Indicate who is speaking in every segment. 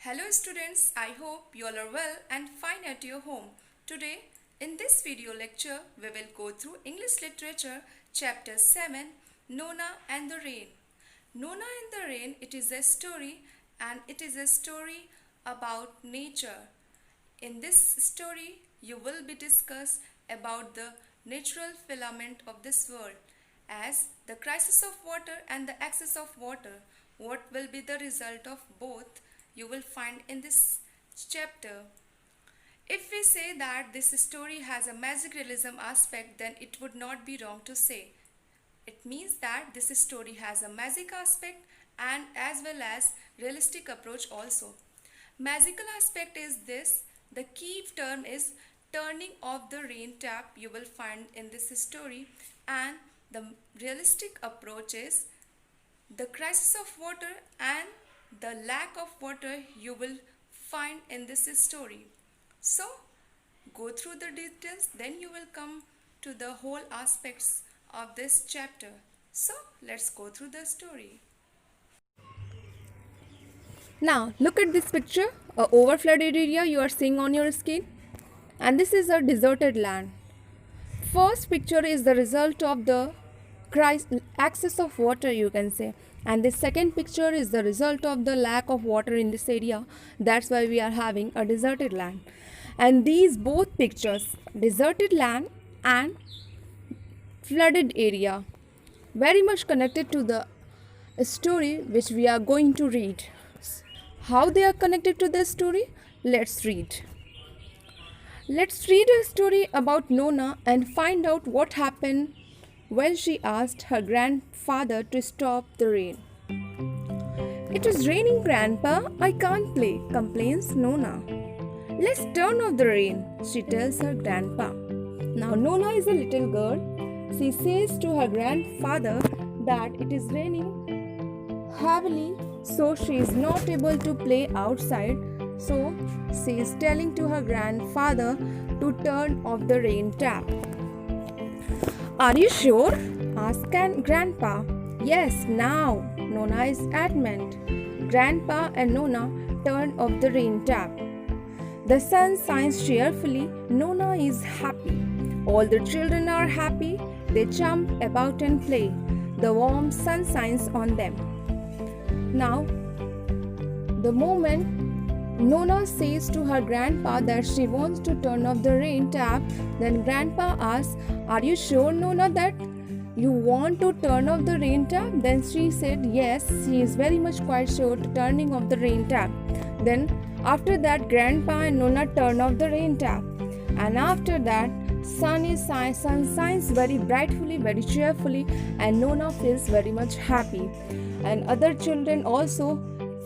Speaker 1: Hello students, I hope you all are well and fine at your home. Today, in this video lecture, we will go through English Literature Chapter 7, Nona and the Rain. Nona and the Rain, it is a story and it is a story about nature. In this story, you will be discussed about the natural filament of this world as the crisis of water and the excess of water. What will be the result of both? You will find in this chapter. If we say that this story has a magic realism aspect, then it would not be wrong to say. It means that this story has a magic aspect and as well as realistic approach also. Magical aspect is this. The key term is turning off the rain tap you will find in this story, and the realistic approach is the crisis of water and the lack of water you will find in this story. So go through the details, then you will come to the whole aspects of this chapter. So let's go through the story. Now look at this picture, a overflooded area you are seeing on your screen, and this is a deserted land. First picture is the result of the excess of water, you can say, and the second picture is the result of the lack of water in this area. That's why we are having a deserted land. And these both pictures, deserted land and flooded area, very much connected to the story which we are going to read. How they are connected to the story? Let's read. Let's read a story about Nona and find out what happened when she asked her grandfather to stop the rain. "It is raining, Grandpa. I can't play," complains Nona. "Let's turn off the rain," she tells her grandpa. Now Nona is a little girl. She says to her grandfather that it is raining heavily, so she is not able to play outside. So she is telling to her grandfather to turn off the rain tap. "Are you sure?" asks Grandpa. "Yes, now," Nona is adamant. Grandpa and Nona turn off the rain tap. The sun shines cheerfully. Nona is happy. All the children are happy. They jump about and play. The warm sun shines on them. Now, the moment Nona says to her grandpa that she wants to turn off the rain tap, then grandpa asks, "Are you sure, Nona, that you want to turn off the rain tap?" Then she said yes, she is very much quite sure to turning off the rain tap. Then after that, grandpa and Nona turn off the rain tap, and after that sun shines very brightly, very cheerfully, and Nona feels very much happy, and other children also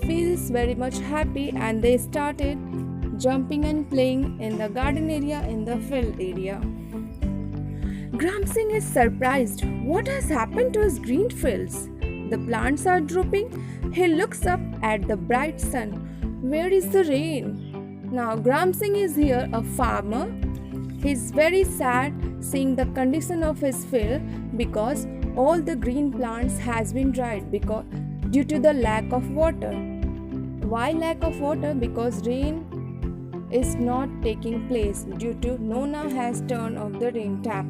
Speaker 1: feels very much happy, and they started jumping and playing in the garden area, in the field area. Gramsing is surprised. What has happened to his green fields? The plants are drooping. He looks up at the bright sun. Where is the rain? Now Gramsing is here a farmer. He is very sad seeing the condition of his field because all the green plants has been dried due to the lack of water. Why lack of water? Because rain is not taking place due to Nona has turned off the rain tap.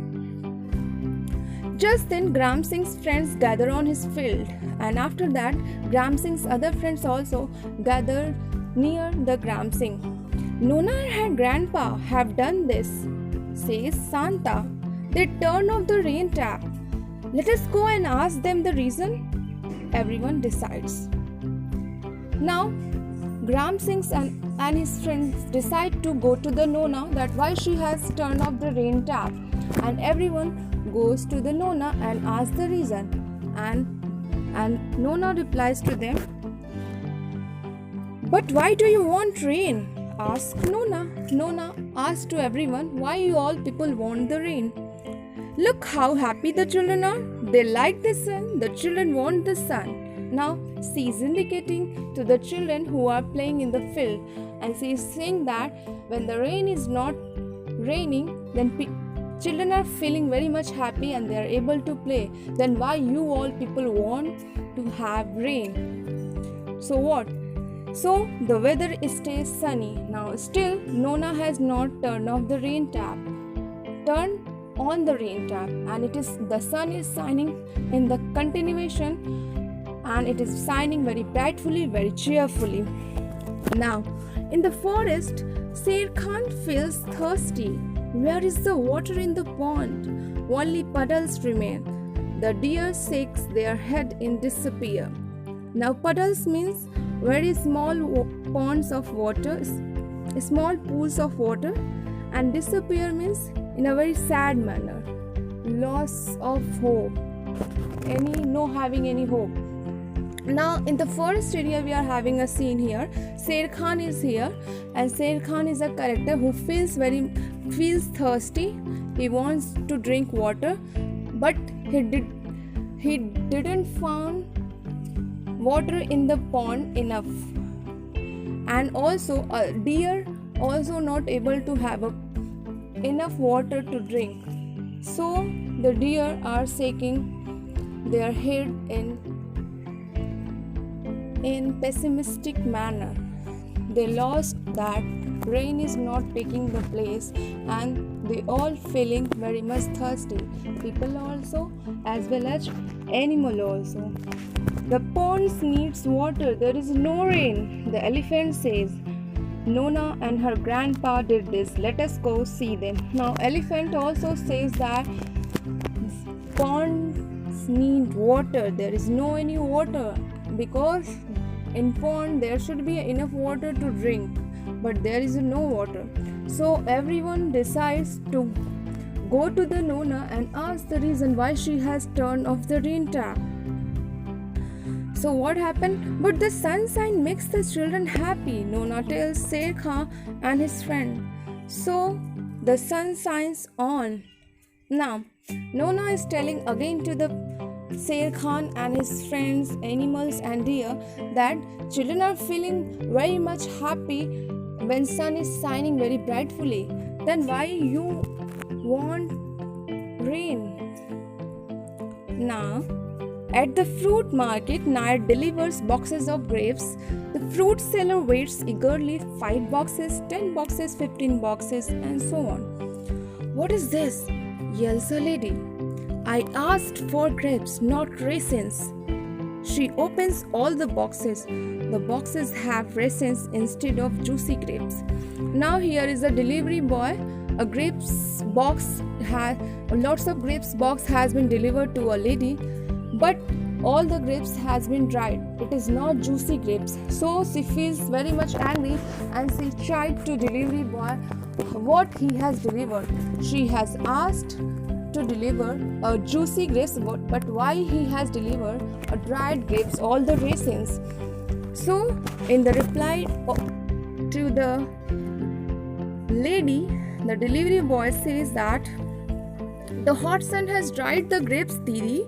Speaker 1: Just then Gramsing's friends gather on his field, and after that Gramsing's other friends also gather near the Gramsing. "Nona and her grandpa have done this," says Santa. "They turned off the rain tap. Let us go and ask them the reason." Everyone decides. Now Gramsing and his friends decide to go to the Nona that why she has turned off the rain tap, and everyone goes to the Nona and asks the reason, and Nona replies to them, "But why do you want rain?" asks Nona. Nona asks to everyone, "Why you all people want the rain? Look how happy the children are. They like the sun. The children want the sun." Now she is indicating to the children who are playing in the field, and she is saying that when the rain is not raining, then children are feeling very much happy and they are able to play. Then why you all people want to have rain? So what? So the weather stays sunny. Now still Nona has not turned off the rain tap. Turn on the rain tap, and the sun is shining in the continuation, and it is shining very brightfully, very cheerfully. Now in the forest, Sher Khan feels thirsty. Where is the water in the pond? Only puddles remain. The deer shakes their head in despair. Now puddles means very small ponds of water, small pools of water, and despair means in a very sad manner, loss of hope, no having any hope. Now in the forest area we are having a scene here. Sher Khan is here, and Sher Khan is a character who feels thirsty. He wants to drink water, but he didn't find water in the pond enough, and also a deer also not able to have enough water to drink. So the deer are shaking their head in pessimistic manner. They lost that rain is not taking the place, and they all feeling very much thirsty. People also, as well as animal also. The ponds needs water. There is no rain. The elephant says, Nona and her grandpa did this. Let us go see them. Now elephant also says that ponds need water. There is no any water, because in pond there should be enough water to drink, but there is no water. So everyone decides to go to the Nona and ask the reason why she has turned off the rain tap. So what happened? But the sunshine makes the children happy, Nona tells Sher Khan and his friend. So the sun shines on. Now Nona is telling again to the Sher Khan and his friends, animals and deer, that children are feeling very much happy when sun is shining very brightfully. Then why you want rain? Now at the fruit market, Nayak delivers boxes of grapes. The fruit seller waits eagerly, 5 boxes, 10 boxes, 15 boxes, and so on. What is this? Yells a lady. I asked for grapes, not raisins. She opens all the boxes. The boxes have raisins instead of juicy grapes. Now here is a delivery boy. A grapes box lots of grapes box has been delivered to a lady, but all the grapes has been dried. It is not juicy grapes. So she feels very much angry, and she tried to delivery boy what he has delivered. She has asked to deliver a juicy grapes, but why he has delivered a dried grapes, all the raisins. So in the reply to the lady, the delivery boy says that the hot sun has dried the grapes, Didi,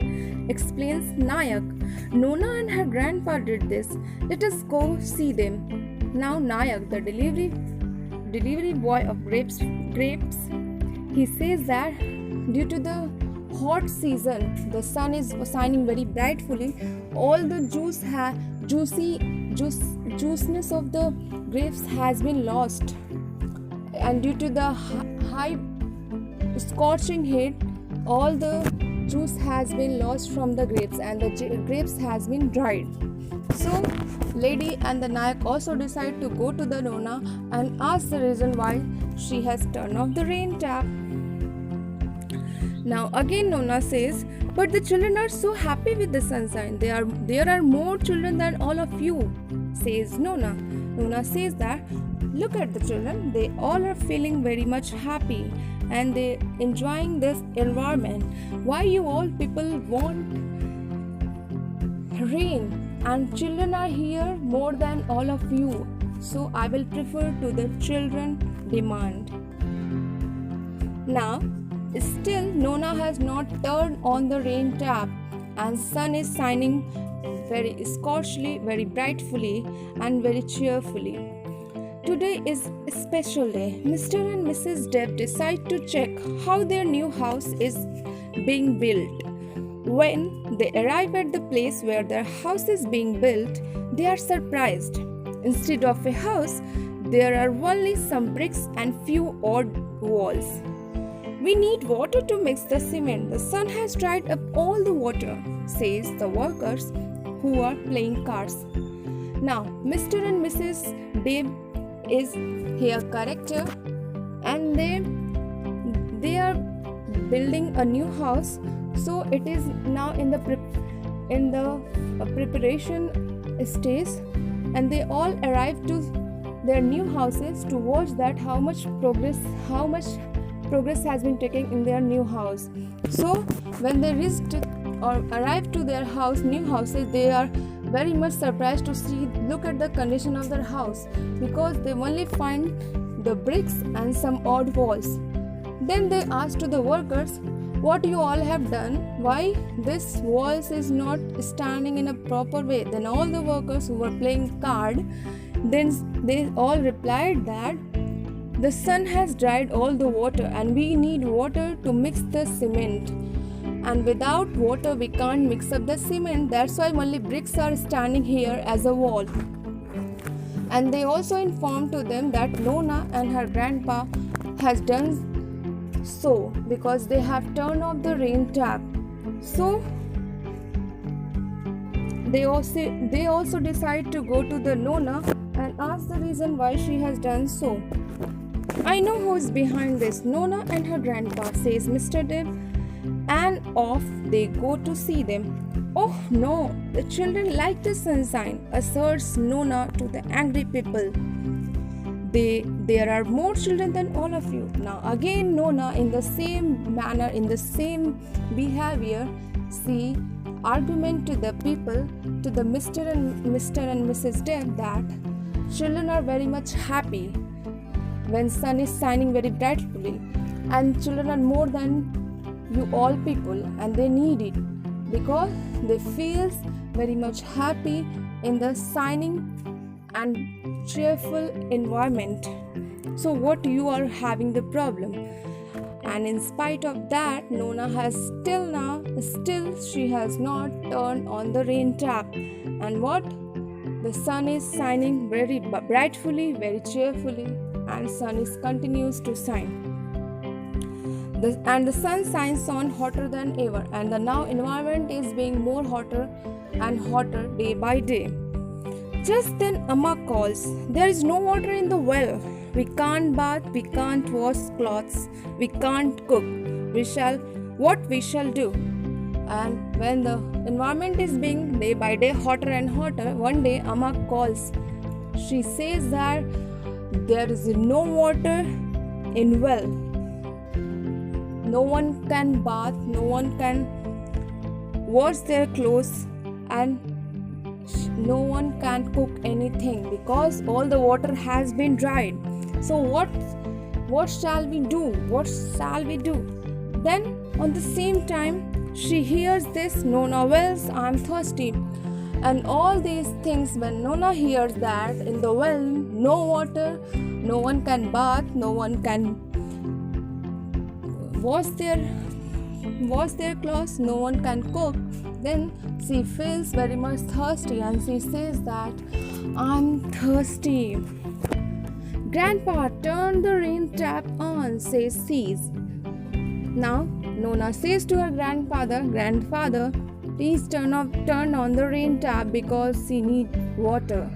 Speaker 1: explains Nayak. Nona and her grandpa did this. Let us go see them. Now Nayak, the delivery boy of grapes, he says that due to the hot season, the sun is shining very brightfully, all the juiciness of the grapes has been lost, and due to the high scorching heat, all the juice has been lost from the grapes, and the grapes has been dried. So lady and the Nayak also decide to go to the Nona and ask the reason why she has turned off the rain tap. Now again Nona says, but the children are so happy with the sunshine. There are more children than all of you, says Nona. Nona says that, look at the children, they all are feeling very much happy and they enjoying this environment. Why you all people want rain? And children are here more than all of you. So I will prefer to the children demand. Now still Nona has not turned on the rain tap, and sun is shining very scorchly, very brightfully, and very cheerfully. Today is a special day. Mr. and Mrs. Dev decide to check how their new house is being built. When they arrive at the place where their house is being built, they are surprised. Instead of a house, there are only some bricks and few odd walls. We need water to mix the cement. The sun has dried up all the water, says the workers who are playing cards. Now, Mr. and Mrs. Dave is here character, and they are building a new house. So it is now in the preparation stage, and they all arrive to their new houses to watch that how much progress has been taken in their new house. So when they reached or arrived to their new houses, they are very much surprised to look at the condition of their house, because they only find the bricks and some odd walls. Then they asked to the workers, what you all have done, why this walls is not standing in a proper way. Then all the workers who were playing card, then they all replied that the sun has dried all the water and we need water to mix the cement, and without water we can't mix up the cement. That's why only bricks are standing here as a wall. And they also informed to them that Nona and her grandpa has done so because they have turned off the rain tap. So they also decide to go to the Nona and ask the reason why she has done so. I know who is behind this, Nona and her grandpa, says Mr. Dib, and off they go to see them. Oh no, the children like the sunshine, asserts Nona to the angry people. There are more children than all of you. Now again Nona, in the same manner, in the same behavior, she argument to the people, to the Mr. and Mrs. Deb, that children are very much happy when sun is shining very brightly, and children are more than you all people, and they need it because they feel very much happy in the shining and cheerful environment. So what you are having the problem? And in spite of that, Nona has still she has not turned on the rain tap. And what? The sun is shining very brightfully, very cheerfully, and sun continues to shine. And the sun shines on hotter than ever, and the now environment is being more hotter and hotter day by day. Just then Amma calls, there is no water in the well. We can't bath, we can't wash clothes, we can't cook. What we shall do? And when the environment is being day by day hotter and hotter, one day Amma calls. She says that there is no water in well. No one can bath, no one can wash their clothes, and no one can cook anything because all the water has been dried. So what shall we do? What shall we do? Then on the same time she hears this, Nona wells, I'm thirsty. And all these things, when Nona hears that in the well no water, no one can bath, no one can wash their clothes, no one can cook, then she feels very much thirsty and she says that I'm thirsty. Grandpa, turn the rain tap on, says she. Now Nona says to her grandfather, please turn on the rain tap because she needs water.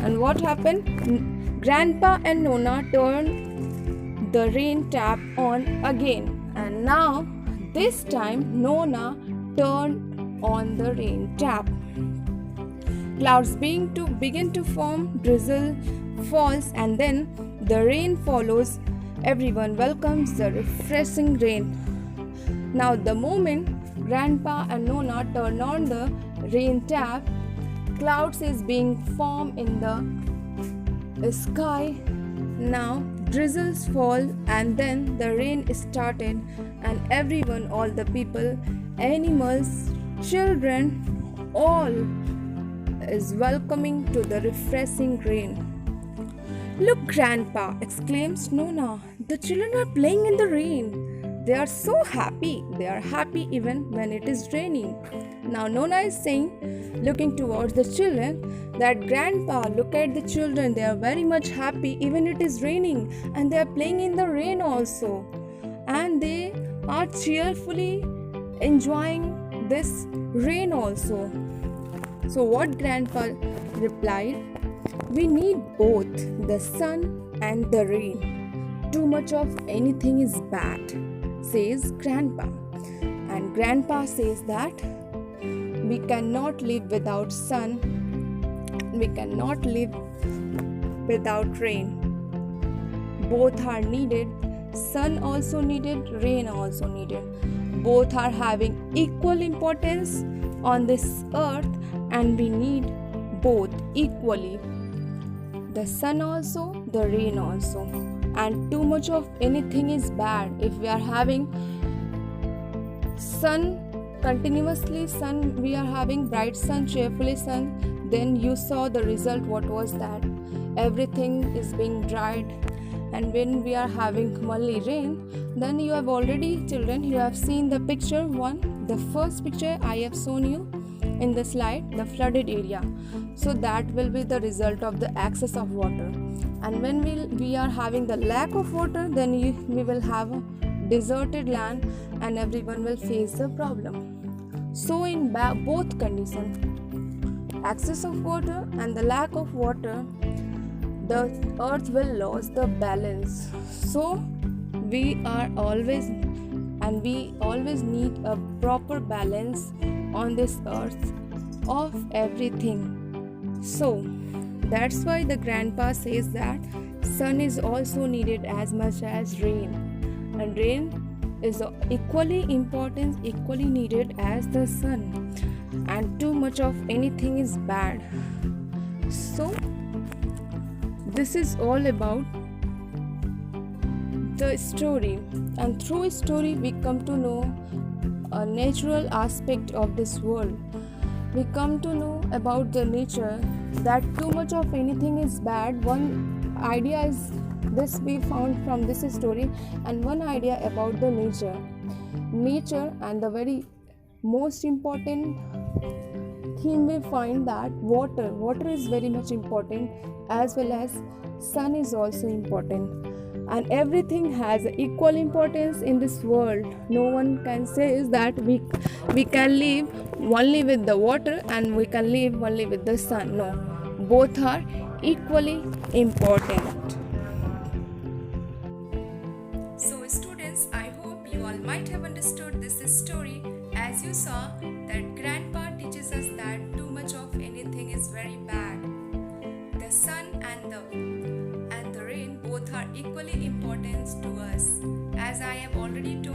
Speaker 1: And what happened? Grandpa and Nona turned the rain tap on again, and now this time Nona turned on the rain tap. Clouds begin to form, drizzle falls, and then the rain follows. Everyone welcomes the refreshing rain. Now the moment Grandpa and Nona turn on the rain tap, clouds is being formed in the sky. Now drizzles fall, and then the rain started, and everyone, all the people, animals, children, all is welcoming to the refreshing rain. Look, Grandpa, exclaims Nona, the children are playing in the rain. They are so happy. They are happy even when it is raining. Now Nona is saying, looking towards the children, that grandpa, look at the children. They are very much happy even it is raining, and they are playing in the rain also. And they are cheerfully enjoying this rain also. So what grandpa replied? We need both the sun and the rain. Too much of anything is bad, says grandpa. And grandpa says that we cannot live without sun, we cannot live without rain. Both are needed. Sun also needed, rain also needed. Both are having equal importance on this earth, and we need both equally. The sun also, the rain also. And too much of anything is bad. If we are having sun continuously, sun, we are having bright sun, cheerfully sun, then you saw the result. What was that? Everything is being dried. And when we are having only rain, then you have already, children, you have seen the picture one, the first picture I have shown you in the slide, the flooded area. So that will be the result of the excess of water. And when we are having the lack of water, then we will have a deserted land, and everyone will face the problem. So in both conditions, excess of water and the lack of water, the earth will lose the balance. So we always need a proper balance on this earth of everything. So that's why the grandpa says that sun is also needed as much as rain, and rain is equally important, equally needed as the sun, and too much of anything is bad. So this is all about the story, and through story we come to know a natural aspect of this world. We come to know about the nature, that too much of anything is bad. One idea is this we found from this story, and one idea about the nature, and the very most important theme we find that water is very much important, as well as sun is also important, and everything has equal importance in this world. No one can say is that we can live only with the water and we can live only with the sun. No, both are equally important. So students, I hope you all might have understood this story, as you saw that grandpa teaches us that too much of anything is very bad. The sun and the rain both are equally important to us. As I have already told